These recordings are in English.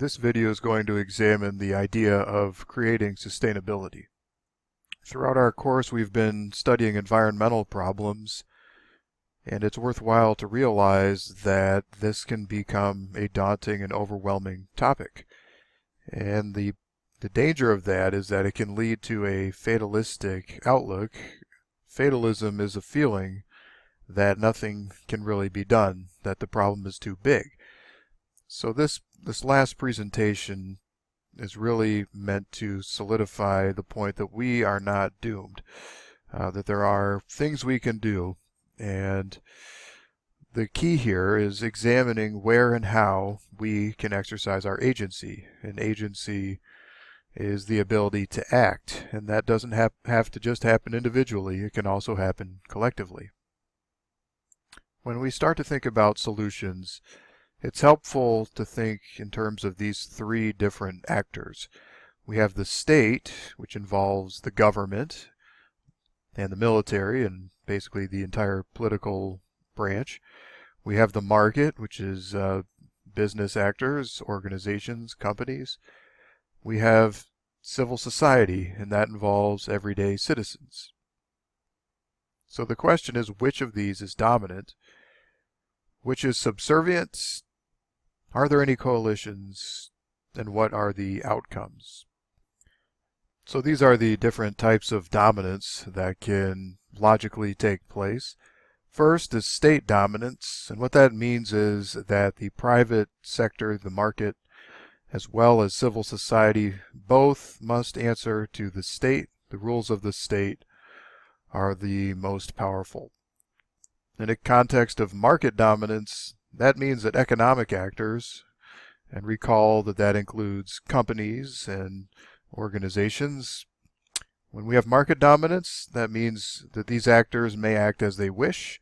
This video is going to examine the idea of creating sustainability. Throughout our course, we've been studying environmental problems, and it's worthwhile to realize that this can become a daunting and overwhelming topic. And the danger of that is that it can lead to a fatalistic outlook. Fatalism is a feeling that nothing can really be done, that the problem is too big. So this last presentation is really meant to solidify the point that we are not doomed, that there are things we can do, and the key here is examining where and how we can exercise our agency. And agency is the ability to act, and that doesn't have to just happen individually, it can also happen collectively. When we start to think about solutions, it's helpful to think in terms of these three different actors. We have the state, which involves the government and the military and basically the entire political branch. We have the market, which is business actors, organizations, companies. We have civil society, and that involves everyday citizens. So the question is, which of these is dominant? Which is subservient? Are there any coalitions, and what are the outcomes? So these are the different types of dominance that can logically take place. First is state dominance, and what that means is that the private sector, the market, as well as civil society, both must answer to the state. The rules of the state are the most powerful. In a context of market dominance, that means that economic actors, and recall that that includes companies and organizations. When we have market dominance, that means that these actors may act as they wish,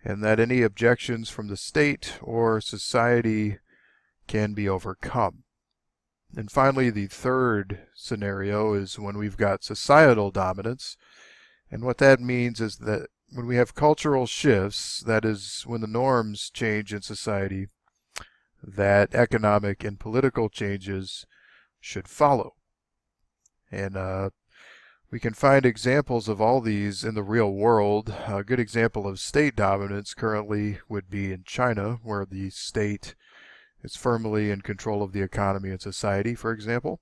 and that any objections from the state or society can be overcome. And finally, the third scenario is when we've got societal dominance, and what that means is that when we have cultural shifts, that is, when the norms change in society, that economic and political changes should follow. And we can find examples of all these in the real world. A good example of state dominance currently would be in China, where the state is firmly in control of the economy and society, for example.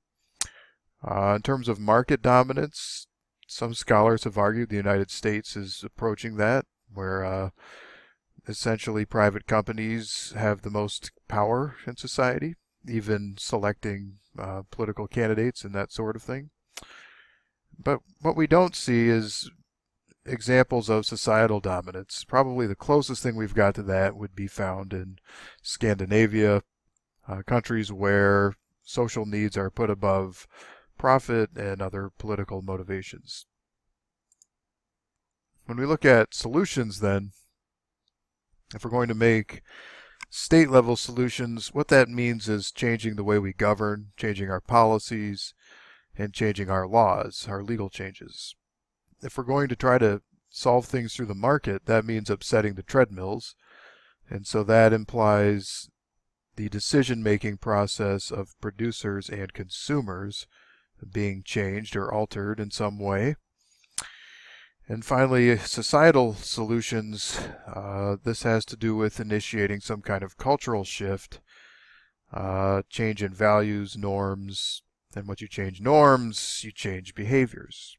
In terms of market dominance, some scholars have argued the United States is approaching that, where essentially private companies have the most power in society, even selecting political candidates and that sort of thing. But what we don't see is examples of societal dominance. Probably the closest thing we've got to that would be found in Scandinavia, countries where social needs are put above profit and other political motivations. When we look at solutions then, if we're going to make state level solutions, what that means is changing the way we govern, changing our policies, and changing our laws, our legal changes. If we're going to try to solve things through the market, that means upsetting the treadmills, and so that implies the decision-making process of producers and consumers being changed or altered in some way. And finally, societal solutions, this has to do with initiating some kind of cultural shift, change in values, norms, and once you change norms, you change behaviors.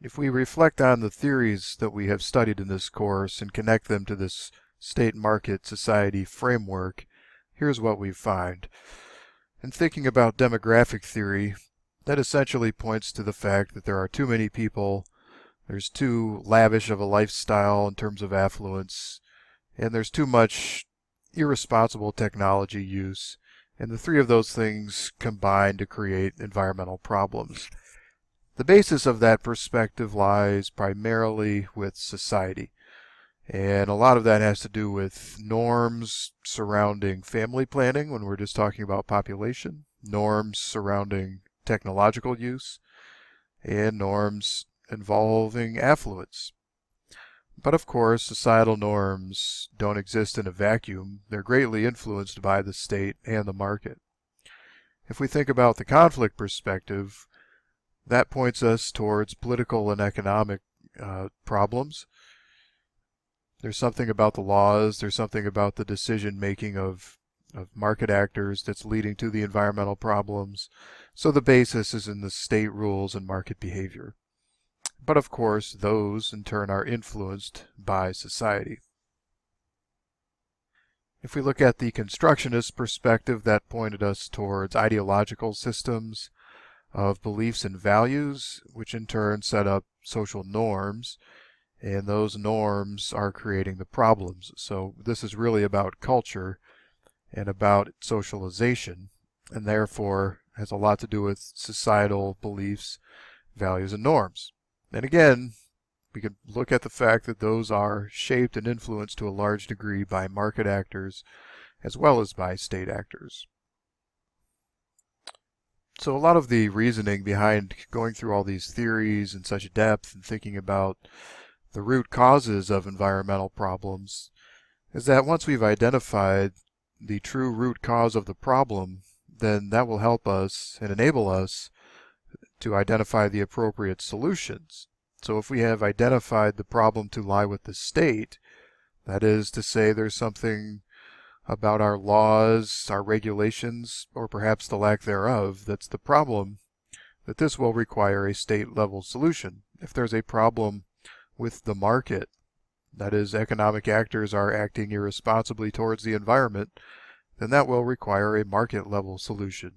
If we reflect on the theories that we have studied in this course and connect them to this state market society framework, here's what we find. In thinking about demographic theory, that essentially points to the fact that there are too many people, there's too lavish of a lifestyle in terms of affluence, and there's too much irresponsible technology use, and the three of those things combine to create environmental problems. The basis of that perspective lies primarily with society. And a lot of that has to do with norms surrounding family planning when we're just talking about population, norms surrounding technological use, and norms involving affluence. But of course, societal norms don't exist in a vacuum. They're greatly influenced by the state and the market. If we think about the conflict perspective, that points us towards political and economic problems. There's something about the laws, there's something about the decision making of market actors that's leading to the environmental problems. So the basis is in the state rules and market behavior. But of course, those in turn are influenced by society. If we look at the constructionist perspective, that pointed us towards ideological systems of beliefs and values, which in turn set up social norms, and those norms are creating the problems. So this is really about culture and about socialization, and therefore has a lot to do with societal beliefs, values, and norms. And again, we can look at the fact that those are shaped and influenced to a large degree by market actors as well as by state actors. So a lot of the reasoning behind going through all these theories in such depth and thinking about the root causes of environmental problems is that once we've identified the true root cause of the problem, then that will help us and enable us to identify the appropriate solutions. So if we have identified the problem to lie with the state, that is to say there's something about our laws, our regulations, or perhaps the lack thereof that's the problem, that this will require a state-level solution. If there's a problem with the market, that is, economic actors are acting irresponsibly towards the environment, then that will require a market-level solution.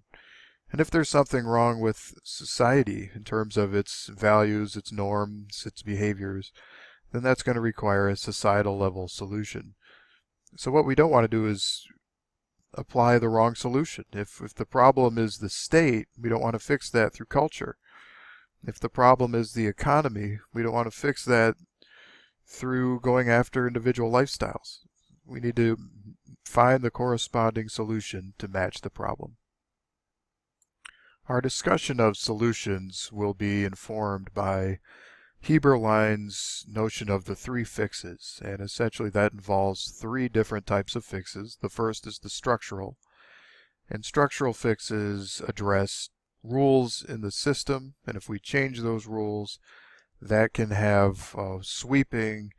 And if there's something wrong with society in terms of its values, its norms, its behaviors, then that's going to require a societal level solution. So what we don't want to do is apply the wrong solution. If the problem is the state, we don't want to fix that through culture. If the problem is the economy, we don't want to fix that through going after individual lifestyles. We need to find the corresponding solution to match the problem. Our discussion of solutions will be informed by Heberlein's notion of the three fixes, and essentially that involves three different types of fixes. The first is the structural, and structural fixes address rules in the system, and if we change those rules, that can have sweeping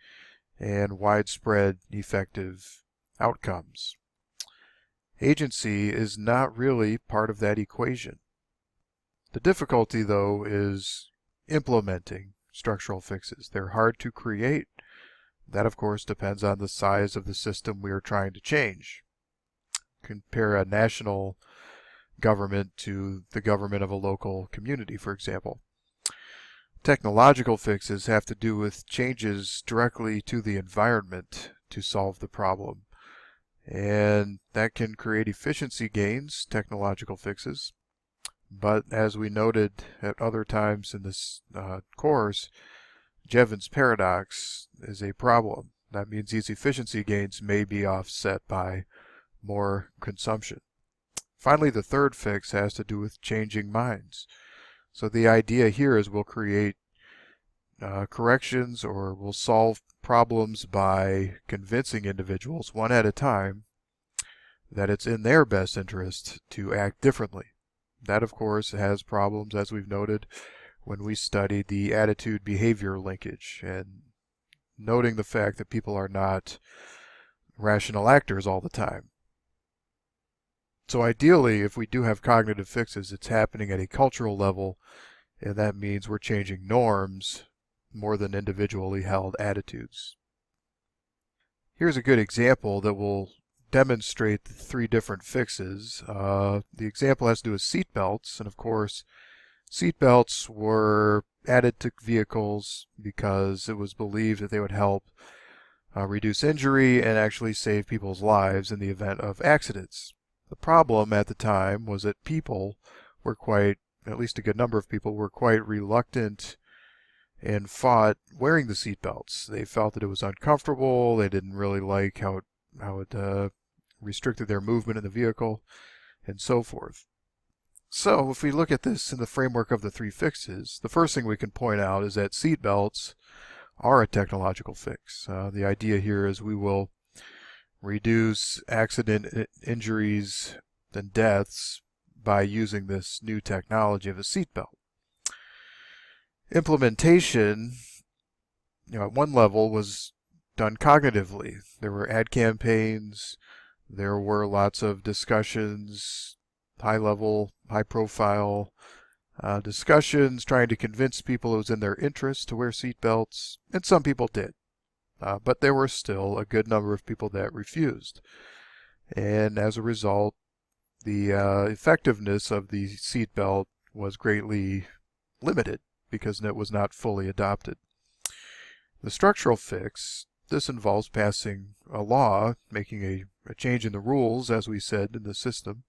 and widespread effective outcomes. Agency is not really part of that equation. The difficulty, though, is implementing structural fixes. They're hard to create. That, of course, depends on the size of the system we are trying to change. Compare a national government to the government of a local community, for example. Technological fixes have to do with changes directly to the environment to solve the problem. And that can create efficiency gains, technological fixes. But as we noted at other times in this course, Jevons paradox is a problem. That means these efficiency gains may be offset by more consumption. Finally, the third fix has to do with changing minds. So the idea here is we'll create corrections or we'll solve problems by convincing individuals one at a time that it's in their best interest to act differently. That, of course, has problems, as we've noted, when we studied the attitude-behavior linkage and noting the fact that people are not rational actors all the time. So ideally, if we do have cognitive fixes, it's happening at a cultural level, and that means we're changing norms more than individually held attitudes. Here's a good example that will demonstrate the three different fixes. The example has to do with seat belts, and of course seat belts were added to vehicles because it was believed that they would help reduce injury and actually save people's lives in the event of accidents. The problem at the time was that people were at least a good number of people were quite reluctant and fought wearing the seat belts. They felt that it was uncomfortable, they didn't really like how it restricted their movement in the vehicle, and so forth. So if we look at this in the framework of the three fixes, the first thing we can point out is that seat belts are a technological fix. The idea here is we will reduce accident injuries and deaths by using this new technology of a seatbelt. Implementation, at one level was done cognitively. There were ad campaigns, there were lots of discussions, high level, high profile discussions trying to convince people it was in their interest to wear seatbelts, and some people did. But there were still a good number of people that refused. And as a result, the effectiveness of the seatbelt was greatly limited because it was not fully adopted. The structural fix, this involves passing a law, making a change in the rules, as we said, in the system.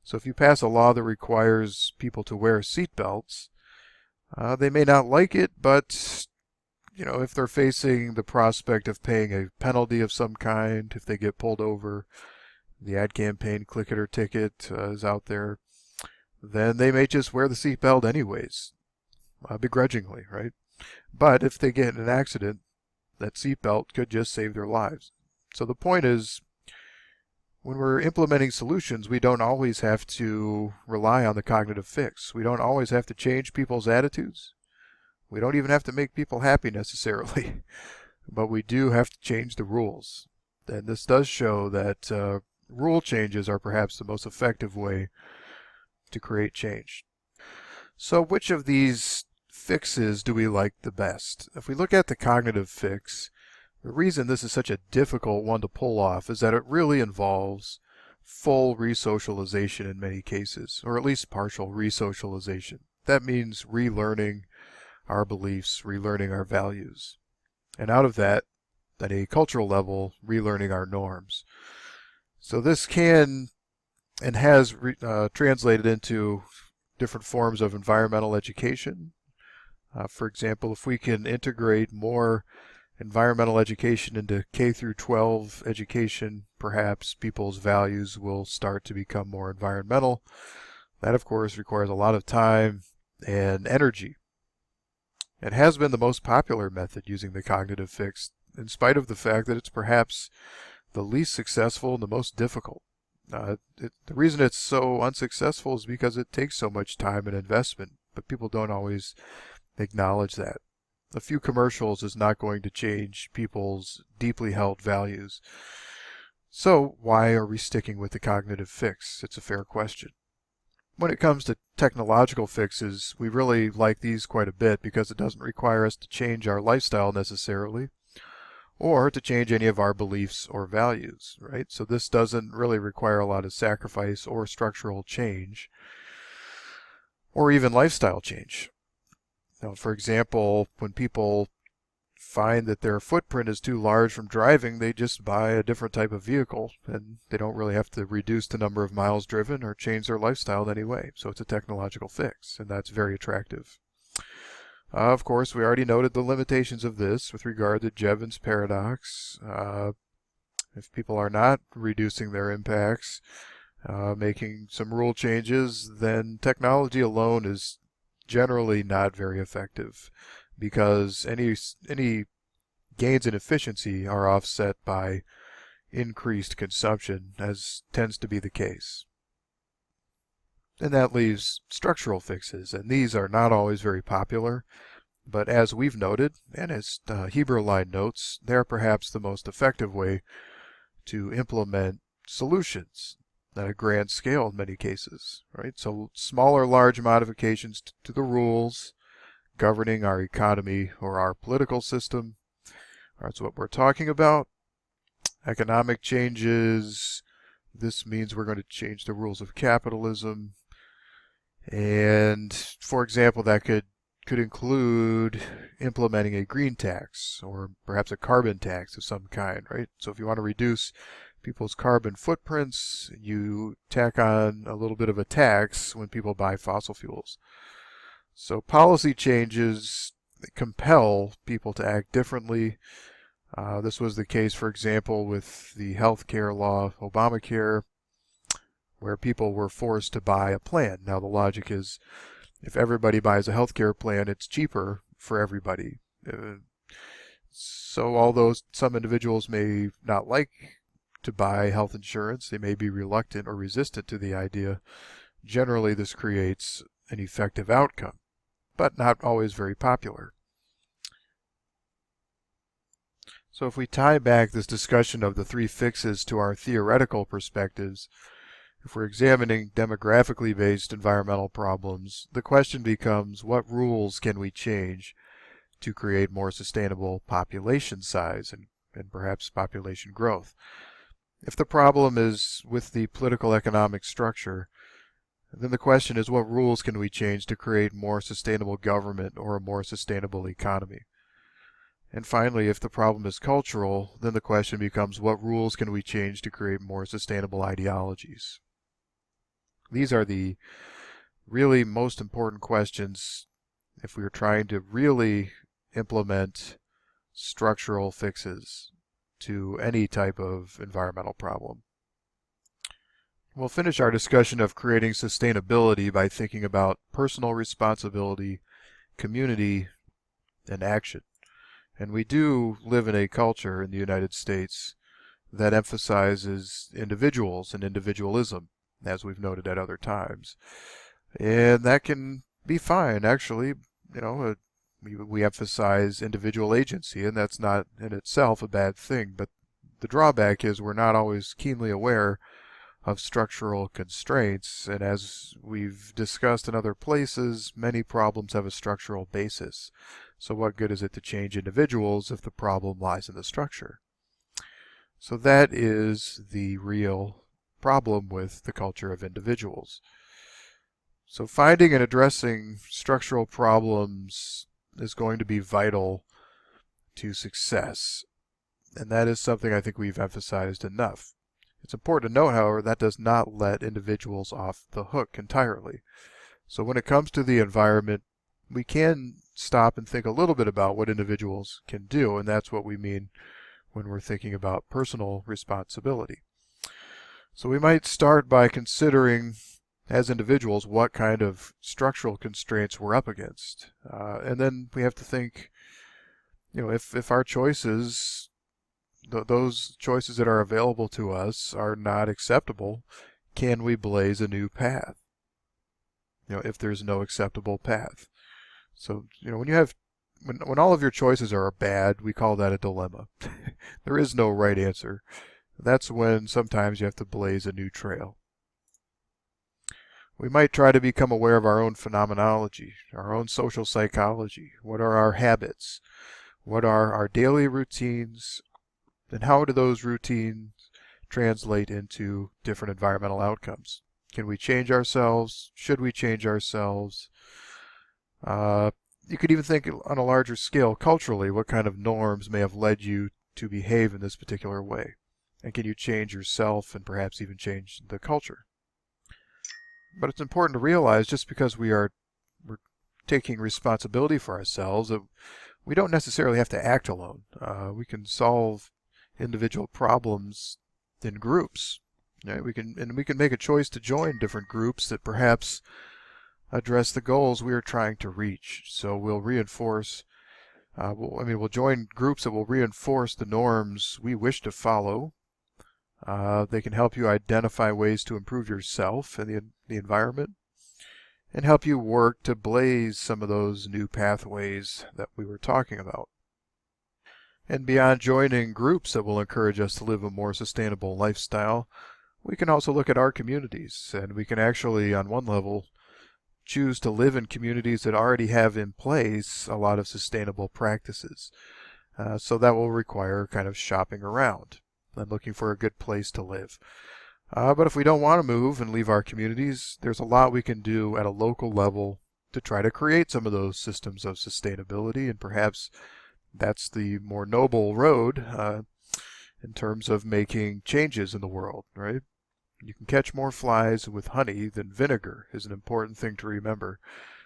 So if you pass a law that requires people to wear seatbelts, they may not like it, but if they're facing the prospect of paying a penalty of some kind, if they get pulled over, the ad campaign click it or ticket is out there, then they may just wear the seatbelt anyways, begrudgingly, right? But if they get in an accident, that seatbelt could just save their lives. So the point is, when we're implementing solutions, we don't always have to rely on the cognitive fix. We don't always have to change people's attitudes. We don't even have to make people happy necessarily. But we do have to change the rules. And this does show that rule changes are perhaps the most effective way to create change. So which of these fixes do we like the best? If we look at the cognitive fix, the reason this is such a difficult one to pull off is that it really involves full resocialization in many cases, or at least partial resocialization. That means relearning our beliefs, relearning our values. And out of that, at a cultural level, relearning our norms. So this can and has translated into different forms of environmental education. For example, if we can integrate more environmental education into K through 12 education, perhaps people's values will start to become more environmental. That, of course, requires a lot of time and energy. It has been the most popular method using the cognitive fix, in spite of the fact that it's perhaps the least successful and the most difficult. The reason it's so unsuccessful is because it takes so much time and investment, but people don't always acknowledge that. A few commercials is not going to change people's deeply held values. So why are we sticking with the cognitive fix? It's a fair question. When it comes to technological fixes, we really like these quite a bit because it doesn't require us to change our lifestyle necessarily, or to change any of our beliefs or values, right? So this doesn't really require a lot of sacrifice or structural change, or even lifestyle change. Now, for example, when people find that their footprint is too large from driving, they just buy a different type of vehicle, and they don't really have to reduce the number of miles driven or change their lifestyle in any way. So it's a technological fix, and that's very attractive. Of course, we already noted the limitations of this with regard to Jevons paradox. If people are not reducing their impacts, making some rule changes, then technology alone is generally not very effective, because any gains in efficiency are offset by increased consumption, as tends to be the case. And that leaves structural fixes, and these are not always very popular, but as we've noted, and as Heberlein notes, they're perhaps the most effective way to implement solutions at a grand scale in many cases, right? So small or large modifications to the rules governing our economy or our political system. That's what we're talking about. Economic changes. This means we're going to change the rules of capitalism. And for example, that could include implementing a green tax or perhaps a carbon tax of some kind, right? So if you want to reduce people's carbon footprints, you tack on a little bit of a tax when people buy fossil fuels. So policy changes compel people to act differently. This was the case, for example, with the healthcare law, Obamacare, where people were forced to buy a plan. Now the logic is, if everybody buys a healthcare plan, it's cheaper for everybody. So although some individuals may not like to buy health insurance, they may be reluctant or resistant to the idea. Generally, this creates an effective outcome, but not always very popular. So if we tie back this discussion of the three fixes to our theoretical perspectives, if we're examining demographically based environmental problems, the question becomes, what rules can we change to create more sustainable population size and perhaps population growth? If the problem is with the political economic structure, then the question is, what rules can we change to create more sustainable government or a more sustainable economy? And finally, if the problem is cultural, then the question becomes, what rules can we change to create more sustainable ideologies? These are the really most important questions if we are trying to really implement structural fixes to any type of environmental problem. We'll finish our discussion of creating sustainability by thinking about personal responsibility, community, and action. And we do live in a culture in the United States that emphasizes individuals and individualism, as we've noted at other times. And that can be fine, actually. We emphasize individual agency, and that's not in itself a bad thing. But the drawback is we're not always keenly aware of structural constraints. And as we've discussed in other places, many problems have a structural basis. So what good is it to change individuals if the problem lies in the structure? So that is the real problem with the culture of individuals. So finding and addressing structural problems is going to be vital to success. And that is something I think we've emphasized enough. It's important to note, however, that does not let individuals off the hook entirely. So when it comes to the environment, we can stop and think a little bit about what individuals can do, and that's what we mean when we're thinking about personal responsibility. So we might start by considering, as individuals, what kind of structural constraints we're up against. And then we have to think, if our choices, those choices that are available to us are not acceptable, can we blaze a new path? If there's no acceptable path. So, when all of your choices are bad, we call that a dilemma. There is no right answer. That's when sometimes you have to blaze a new trail. We might try to become aware of our own phenomenology, our own social psychology. What are our habits? What are our daily routines? And how do those routines translate into different environmental outcomes? Can we change ourselves? Should we change ourselves? You could even think on a larger scale, culturally, what kind of norms may have led you to behave in this particular way? And can you change yourself and perhaps even change the culture? But it's important to realize, just because we're taking responsibility for ourselves, that we don't necessarily have to act alone. We can solve individual problems in groups. We can make a choice to join different groups that perhaps address the goals we are trying to reach. So we'll reinforce, we'll join groups that will reinforce the norms we wish to follow. They can help you identify ways to improve yourself and the environment, and help you work to blaze some of those new pathways that we were talking about. And beyond joining groups that will encourage us to live a more sustainable lifestyle, we can also look at our communities, and we can actually, on one level, choose to live in communities that already have in place a lot of sustainable practices. So that will require kind of shopping around and looking for a good place to live. But if we don't want to move and leave our communities, there's a lot we can do at a local level to try to create some of those systems of sustainability, and perhaps that's the more noble road in terms of making changes in the world, right? You can catch more flies with honey than vinegar is an important thing to remember.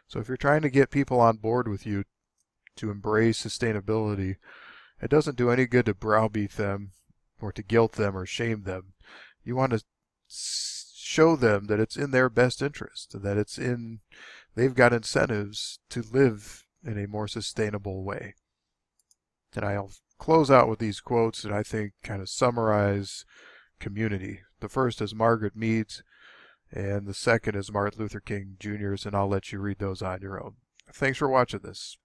So if you're trying to get people on board with you to embrace sustainability, it doesn't do any good to browbeat them or to guilt them or shame them. You want to show them that it's in their best interest, that they've got incentives to live in a more sustainable way. And I'll close out with these quotes that I think kind of summarize community. The first is Margaret Mead's, and the second is Martin Luther King Jr.'s, and I'll let you read those on your own. Thanks for watching this.